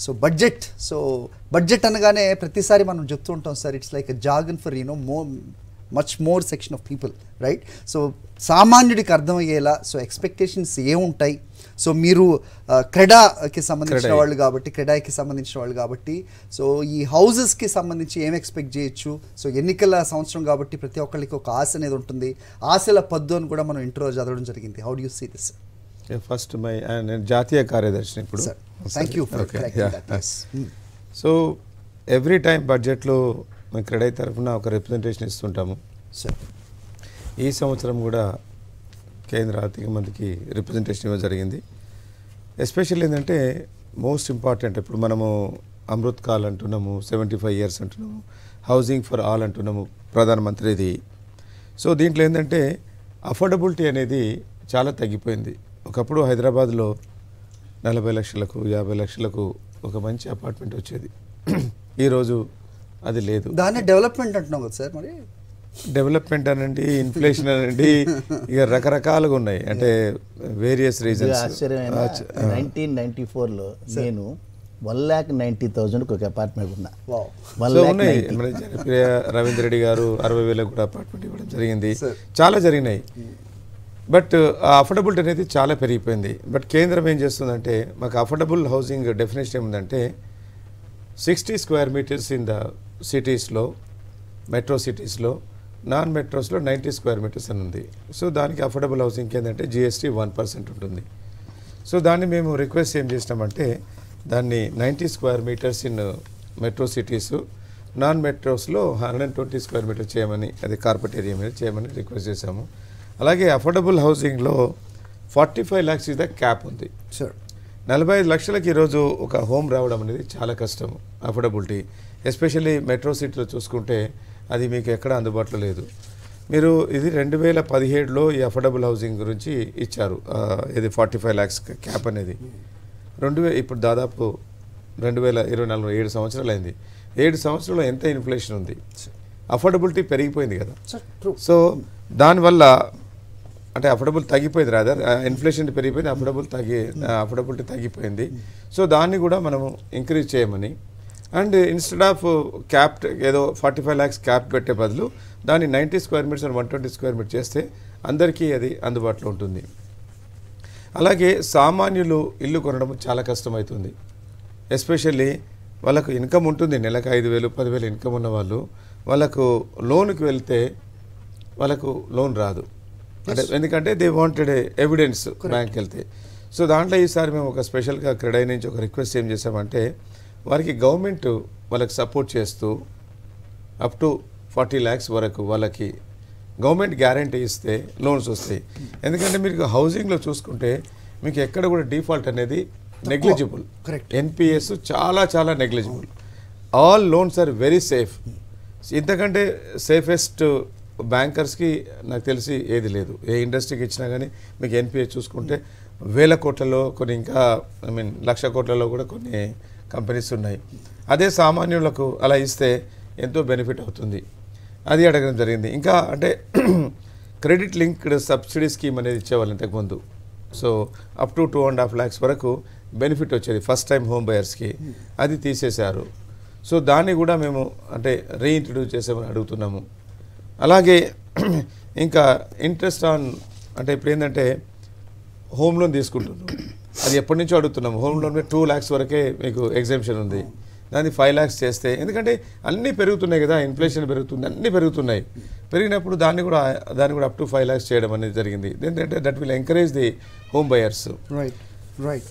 So budget అనగానే ప్రతిసారి మనం చెప్తూ ఉంటాం sir, it's like a jargon for much more section of people, right? So సామాన్యుడికి అర్థమయ్యేలా సో ఎక్స్పెక్టేషన్స్ ఏముంటాయి? సో మీరు క్రెడాకి సంబంధించిన వాళ్ళు కాబట్టి, క్రెడాకి సంబంధించిన వాళ్ళు కాబట్టి, సో ఈ హౌజెస్కి సంబంధించి ఏం ఎక్స్పెక్ట్ చేయొచ్చు? సో ఎన్నికల సంవత్సరం కాబట్టి ప్రతి ఒక్కరికి ఒక ఆశ అనేది ఉంటుంది. ఆశల పద్దు అని కూడా మనం ఇంట్రో చదవడం జరిగింది. How do you see this? First నేను జాతీయ కార్యదర్శిని ఇప్పుడు. Thank you. So every time బడ్జెట్లో మేము క్రెడై తరఫున ఒక రిప్రజెంటేషన్ ఇస్తుంటాము సార్. ఈ సంవత్సరం కూడా కేంద్ర ఆర్థిక మంత్రికి రిప్రజెంటేషన్ ఇవ్వడం జరిగింది. ఎస్పెషల్లీ ఏంటంటే మోస్ట్ ఇంపార్టెంట్, ఇప్పుడు మనము అమృత్ కాల్ అంటున్నాము, 75 years అంటున్నాము, హౌసింగ్ ఫర్ ఆల్ అంటున్నాము ప్రధానమంత్రిది. సో దీంట్లో ఏంటంటే అఫోర్డబిలిటీ అనేది చాలా తగ్గిపోయింది. ఒకప్పుడు హైదరాబాద్లో 40 లక్షలకు 50 లక్షలకు ఒక మంచి అపార్ట్మెంట్ వచ్చేది. ఈరోజు అది లేదు. దాన్ని డెవలప్మెంట్ అంటున్నాం కదా సార్. మరి డెవలప్మెంట్ అనండి, ఇన్ఫ్లేషన్ అనండి, ఇక రకరకాలుగా ఉన్నాయి. అంటే వేరియస్ రీజన్స్. 1994లో నేను 1,90,000 ఒక అపార్ట్మెంట్ ఉన్నా. ఉన్నాయి. మన జనప్రియ రవీంద్ర రెడ్డి గారు 60,000 కూడా అపార్ట్మెంట్ ఇవ్వడం జరిగింది. చాలా జరిగినాయి. బట్ ఆ అఫోర్డబిలిటీ అనేది చాలా పెరిగిపోయింది. బట్ కేంద్రం ఏం చేస్తుందంటే, మాకు అఫోర్డబుల్ హౌసింగ్ డెఫినేషన్ ఏముందంటే 60 square meters ఇన్ ద సిటీస్లో, మెట్రో సిటీస్లో, నాన్ మెట్రోస్లో 90 square meters అని ఉంది. సో దానికి అఫోర్డబుల్ హౌసింగ్కి ఏంటంటే GST 1% ఉంటుంది. సో దాన్ని మేము రిక్వెస్ట్ ఏం చేసినామంటే, దాన్ని 90 square meters in metro cities, non మెట్రోస్లో 120 square meters చేయమని, అది కార్పొరేట్ ఏరియా మీద చేయమని రిక్వెస్ట్ చేశాము. అలాగే అఫోర్డబుల్ హౌసింగ్లో 45 lakhs ఇస్ ద క్యాప్ ఉంది సార్. 45 లక్షలకి ఈరోజు ఒక హోమ్ రావడం అనేది చాలా కష్టం. అఫోర్డబిలిటీ ఎస్పెషల్లీ మెట్రో సిటీలో చూసుకుంటే అది మీకు ఎక్కడ అందుబాటులో లేదు. మీరు ఇది 2017లో ఈ అఫోర్డబుల్ హౌసింగ్ గురించి ఇచ్చారు, ఇది 45 lakhs క్యాప్ అనేది. ఇప్పుడు దాదాపు 2024 7 సంవత్సరాలు అయింది. 7 సంవత్సరాల్లో ఎంత ఇన్ఫ్లేషన్ ఉంది, అఫోర్డబిలిటీ పెరిగిపోయింది కదా. సో దానివల్ల అంటే అఫోర్డబుల్ తగ్గిపోయింది, రాదర్ ఇన్ఫ్లేషన్ పెరిగిపోయింది, అఫోర్డబిలిటీ తగ్గిపోయింది. సో దాన్ని కూడా మనము ఇంక్రీజ్ చేయమని, అండ్ ఇన్స్టెడ్ ఆఫ్ క్యాప్ ఏదో 45 lakhs క్యాప్ పెట్టే బదులు దాన్ని 90 square meters and 120 square meters చేస్తే అందరికీ అది అందుబాటులో ఉంటుంది. అలాగే సామాన్యులు ఇల్లు కొనడం చాలా కష్టమవుతుంది. ఎస్పెషల్లీ వాళ్ళకు ఇన్కమ్ ఉంటుంది, నెలకు 5,000 10,000 ఇన్కమ్ ఉన్న వాళ్ళు, వాళ్ళకు లోన్కి వెళ్తే వాళ్ళకు లోన్ రాదు. అంటే ఎందుకంటే దే వాంటెడ్ ఎవిడెన్స్ బ్యాంక్కి వెళ్తే. సో దాంట్లో ఈసారి మేము ఒక స్పెషల్గా క్రెడై నుంచి ఒక రిక్వెస్ట్ ఏం చేసామంటే, వారికి గవర్నమెంట్ వాళ్ళకి సపోర్ట్ చేస్తూ అప్ టు 40 lakhs వరకు వాళ్ళకి గవర్నమెంట్ గ్యారంటీ ఇస్తే లోన్స్ వస్తాయి. ఎందుకంటే మీరు హౌసింగ్లో చూసుకుంటే మీకు ఎక్కడ కూడా డిఫాల్ట్ అనేది నెగ్లిజిబుల్, NPS చాలా negligible. All loans are very safe. ఇంతకంటే సేఫెస్ట్ బ్యాంకర్స్కి నాకు తెలిసి ఏది లేదు. ఏ ఇండస్ట్రీకి ఇచ్చినా కానీ మీకు NPS చూసుకుంటే 1,000 కోట్లలో, కొన్ని ఇంకా లక్ష కోట్లలో కూడా కొన్ని కంపెనీస్ ఉన్నాయి. అదే సామాన్యులకు అలా ఇస్తే ఎంతో బెనిఫిట్ అవుతుంది. అది అడగడం జరిగింది. ఇంకా అంటే క్రెడిట్ లింక్డ్ సబ్సిడీ స్కీమ్ అనేది ఇచ్చేవాళ్ళు ఇంతకుముందు. సో అప్ టు 2.5 lakhs వరకు బెనిఫిట్ వచ్చేది ఫస్ట్ టైం హోమ్ బయర్స్కి, అది తీసేశారు. సో దాన్ని కూడా మేము అంటే రీఇంట్రడ్యూస్ చేసామని అడుగుతున్నాము. అలాగే ఇంకా ఇంట్రెస్ట్ ఆన్, అంటే ఇప్పుడు ఏంటంటే హోమ్ లోన్ తీసుకుంటున్నాం, అది ఎప్పటి నుంచో అడుగుతున్నాము. హోమ్ లోన్ మీద 2 lakhs వరకే మీకు ఎగ్జామ్షన్ ఉంది, దాన్ని 5 lakhs చేస్తే, ఎందుకంటే అన్నీ పెరుగుతున్నాయి కదా, ఇన్ఫ్లేషన్ పెరుగుతుంది, అన్నీ పెరుగుతున్నాయి. పెరిగినప్పుడు దాన్ని కూడా అప్ టు 5 lakhs చేయడం అనేది జరిగింది. ఏంటంటే that will encourage the home buyers. Right.